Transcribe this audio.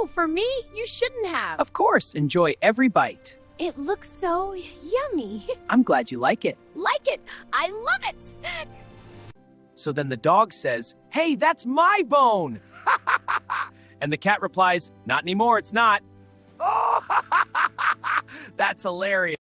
Oh, for me? You shouldn't have. Of course, enjoy every bite. It looks so yummy. I'm glad you like it. Like it. I love it. So then the dog says, "Hey, that's my bone!" And the cat replies, "Not anymore, it's not." That's hilarious.